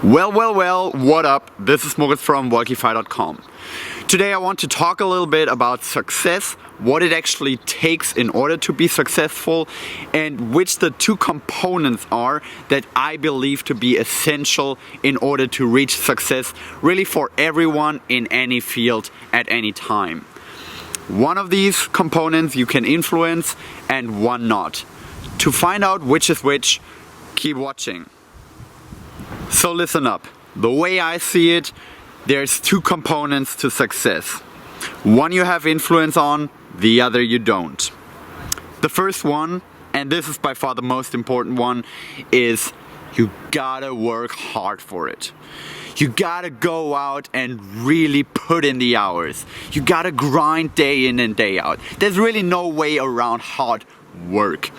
Well, what up? This is Moritz from Wolkify.com. Today I want to talk a little bit about success, what it actually takes in order to be successful, and which the two components are that I believe to be essential in order to reach success really for everyone in any field at any time. One of these components you can influence and one not. To find out which is which, keep watching. So listen up. The way I see it, there's two components to success. One you have influence on, the other you don't. The first one, and this is by far the most important one, is you gotta work hard for it. You gotta go out and really put in the hours. You gotta grind day in and day out. There's really no way around hard work.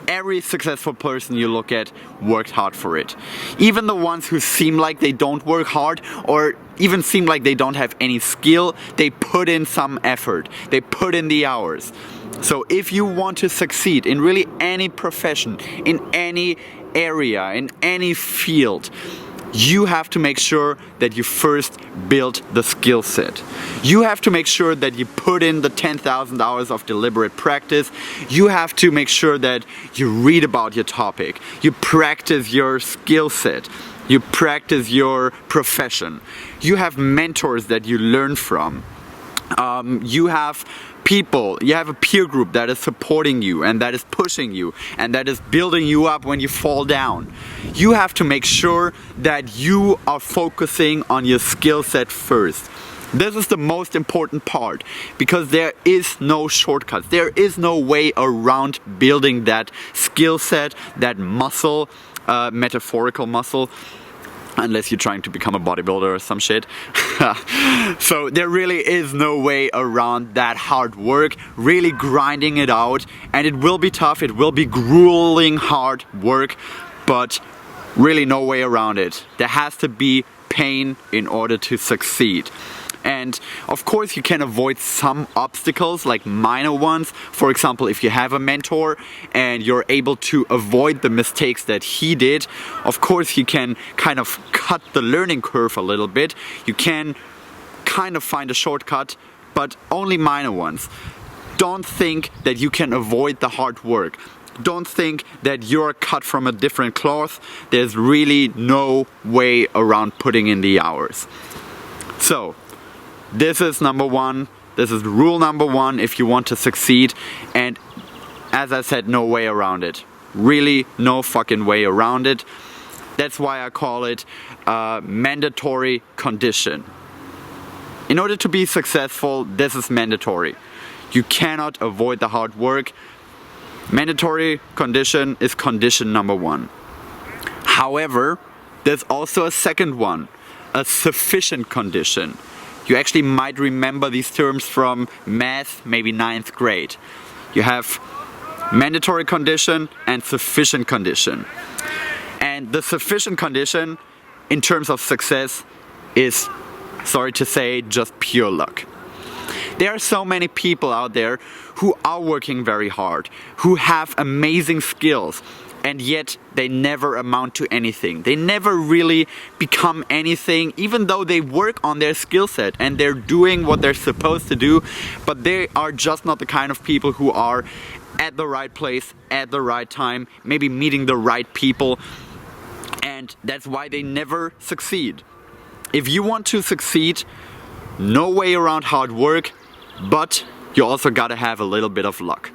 Every successful person you look at worked hard for it. Even the ones who seem like they don't work hard or even seem like they don't have any skill, they put in some effort. They put in the hours. So if you want to succeed in really any profession, in any area, in any field, you have to make sure that you first build the skill set. You have to make sure that you put in the 10,000 hours of deliberate practice. You have to make sure that you read about your topic. You practice your skill set. You practice your profession. You have mentors that you learn from. You have people, you have a peer group that is supporting you and that is pushing you and that is building you up when you fall down. You have to make sure that you are focusing on your skill set first. This is the most important part because there is no shortcuts. There is no way around building that skill set, that muscle, metaphorical muscle. Unless you're trying to become a bodybuilder or some shit. So there really is no way around that hard work, really grinding it out. And it will be tough, it will be grueling hard work, but really no way around it. There has to be pain in order to succeed. And of course you can avoid some obstacles, like minor ones. For example, if you have a mentor and you're able to avoid the mistakes that he did, of course you can kind of cut the learning curve a little bit. You can kind of find a shortcut, but only minor ones. Don't think that you can avoid the hard work. Don't think that you're cut from a different cloth. There's really no way around putting in the hours. So, this is number one. This is rule number one if you want to succeed. And as I said, no way around it. Really no fucking way around it. That's why I call it a mandatory condition. In order to be successful, this is mandatory. You cannot avoid the hard work. Mandatory condition is condition number one. However, there's also a second one, a sufficient condition. You actually might remember these terms from math, maybe 9th grade. You have mandatory condition and sufficient condition. And the sufficient condition in terms of success is, sorry to say, just pure luck. There are so many people out there who are working very hard, who have amazing skills, and yet they never amount to anything. They never really become anything, even though they work on their skill set and they're doing what they're supposed to do, but they are just not the kind of people who are at the right place, at the right time, maybe meeting the right people, and that's why they never succeed. If you want to succeed, no way around hard work, but you also gotta have a little bit of luck.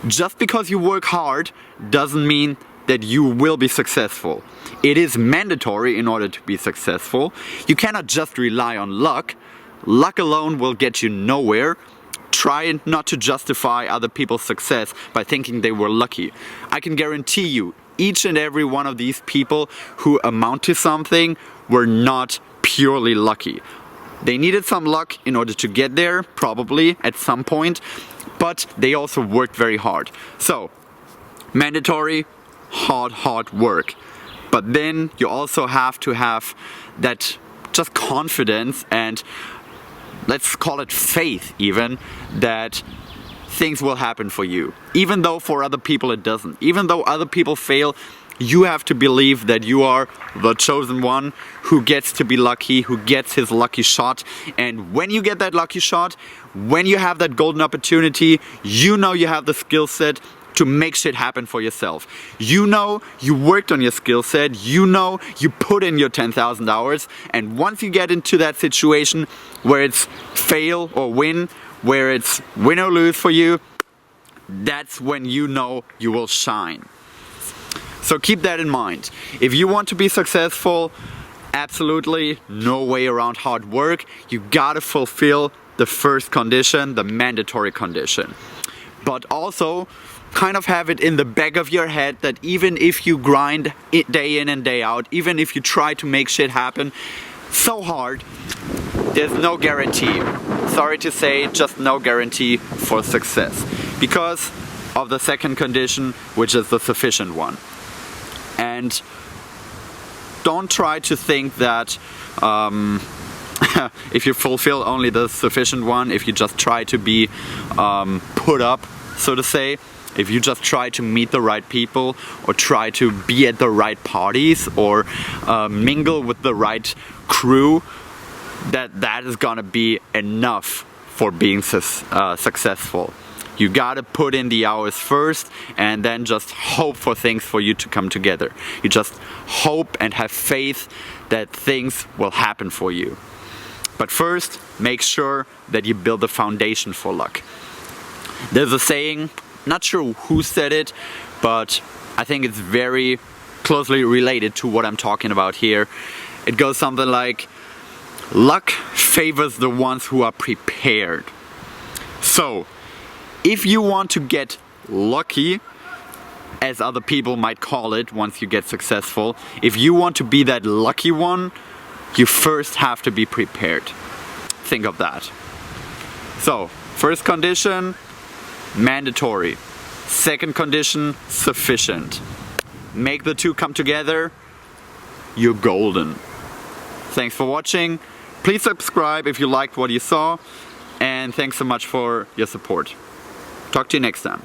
Just because you work hard doesn't mean that you will be successful. It is mandatory in order to be successful. You cannot just rely on luck. Luck alone will get you nowhere. Try not to justify other people's success by thinking they were lucky. I can guarantee you, each and every one of these people who amount to something were not purely lucky. They needed some luck in order to get there, probably at some point, but they also worked very hard. So, mandatory, hard work. But then you also have to have that just confidence and let's call it faith even, that things will happen for you. Even though for other people it doesn't. Even though other people fail, You have to believe that you are the chosen one who gets to be lucky, who gets his lucky shot. And when you get that lucky shot, when you have that golden opportunity, you know you have the skill set to make shit happen for yourself. You know you worked on your skill set, you know you put in your 10,000 hours, and once you get into that situation where it's fail or win, where it's win or lose for you, that's when you know you will shine. So keep that in mind. If you want to be successful, absolutely no way around hard work. You gotta fulfill the first condition, the mandatory condition. But also kind of have it in the back of your head that even if you grind it day in and day out, even if you try to make shit happen so hard, there's no guarantee. Sorry to say, just no guarantee for success. Because of the second condition, which is the sufficient one. And don't try to think that if you fulfill only the sufficient one, if you just try to be put up, so to say, if you just try to meet the right people or try to be at the right parties or mingle with the right crew, that is gonna be enough for being successful. You gotta put in the hours first and then just hope for things for you to come together. You just hope and have faith that things will happen for you. But first, make sure that you build a foundation for luck. There's a saying, not sure who said it, but I think it's very closely related to what I'm talking about here. It goes something like, luck favors the ones who are prepared. So, if you want to get lucky, as other people might call it once you get successful, if you want to be that lucky one, you first have to be prepared. Think of that. So, first condition, mandatory. Second condition, sufficient. Make the two come together, you're golden. Thanks for watching. Please subscribe if you liked what you saw, and thanks so much for your support. Talk to you next time.